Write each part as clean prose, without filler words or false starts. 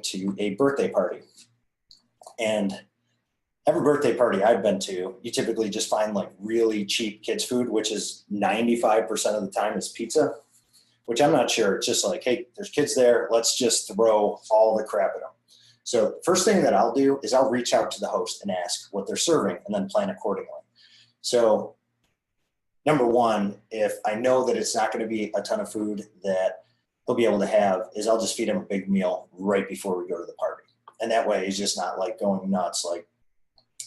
to a birthday party. And every birthday party I've been to, you typically just find like really cheap kids food, which is 95% of the time is pizza, which I'm not sure. It's just like, hey, there's kids there. Let's just throw all the crap at them. So first thing that I'll do is I'll reach out to the host and ask what they're serving and then plan accordingly. So number one, if I know that it's not going to be a ton of food that he'll be able to have, is I'll just feed him a big meal right before we go to the party. And that way he's just not like going nuts. Like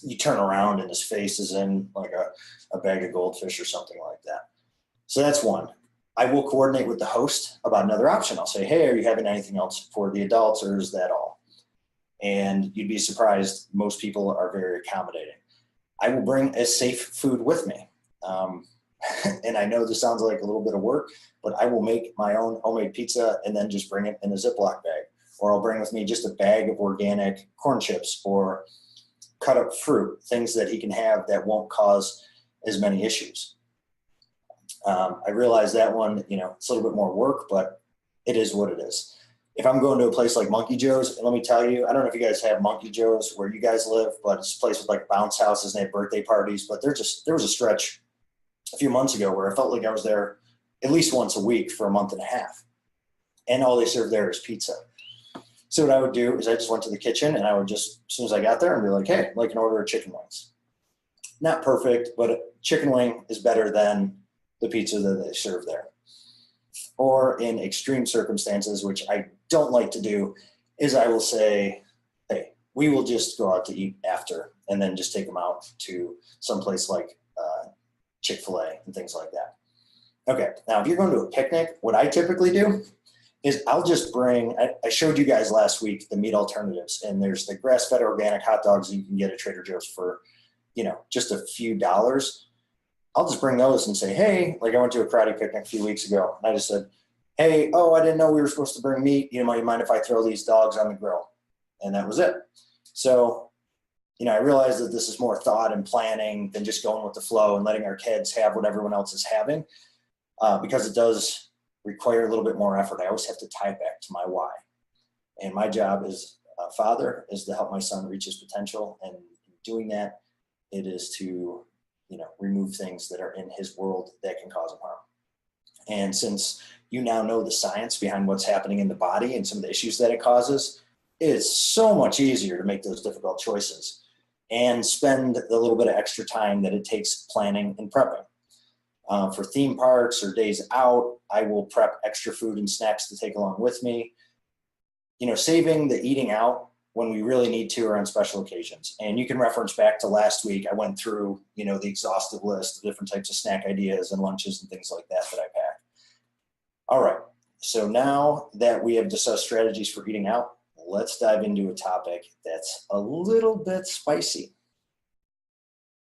you turn around and his face is in like a bag of goldfish or something like that. So that's one. I will coordinate with the host about another option. I'll say, hey, are you having anything else for the adults or is that all? And you'd be surprised. Most people are very accommodating. I will bring a safe food with me. And I know this sounds like a little bit of work, but I will make my own homemade pizza and then just bring it in a Ziploc bag. Or I'll bring with me just a bag of organic corn chips or cut up fruit, things that he can have that won't cause as many issues. I realize that one, it's a little bit more work, but it is what it is. If I'm going to a place like Monkey Joe's, and let me tell you, I don't know if you guys have Monkey Joe's where you guys live, but it's a place with like bounce houses and they have birthday parties. But there was a stretch a few months ago where I felt like I was there at least once a week for a month and a half. And all they serve there is pizza. So what I would do is I just went to the kitchen and I would just, as soon as I got there, I'd be like, hey, I'd like an order of chicken wings. Not perfect, but a chicken wing is better than the pizza that they serve there. Or in extreme circumstances, which I don't like to do, is I will say, hey, we will just go out to eat after and then just take them out to someplace like Chick-fil-A and things like that. Okay, now if you're going to a picnic, what I typically do is I'll just bring, I showed you guys last week the meat alternatives, and there's the grass-fed organic hot dogs that you can get at Trader Joe's for, just a few dollars. I'll just bring those and say, hey, like I went to a karate picnic a few weeks ago, and I just said, hey, I didn't know we were supposed to bring meat. You mind if I throw these dogs on the grill? And that was it. So, I realize that this is more thought and planning than just going with the flow and letting our kids have what everyone else is having, because it does require a little bit more effort. I always have to tie it back to my why. And my job as a father is to help my son reach his potential. And in doing that, it is to, remove things that are in his world that can cause him harm. And since you now know the science behind what's happening in the body and some of the issues that it causes, it's so much easier to make those difficult choices and spend the little bit of extra time that it takes planning and prepping. For theme parks or days out, I will prep extra food and snacks to take along with me. Saving the eating out when we really need to or on special occasions. And you can reference back to last week. I went through, the exhaustive list of different types of snack ideas and lunches and things like that I pack. All right, so now that we have discussed strategies for eating out, let's dive into a topic that's a little bit spicy.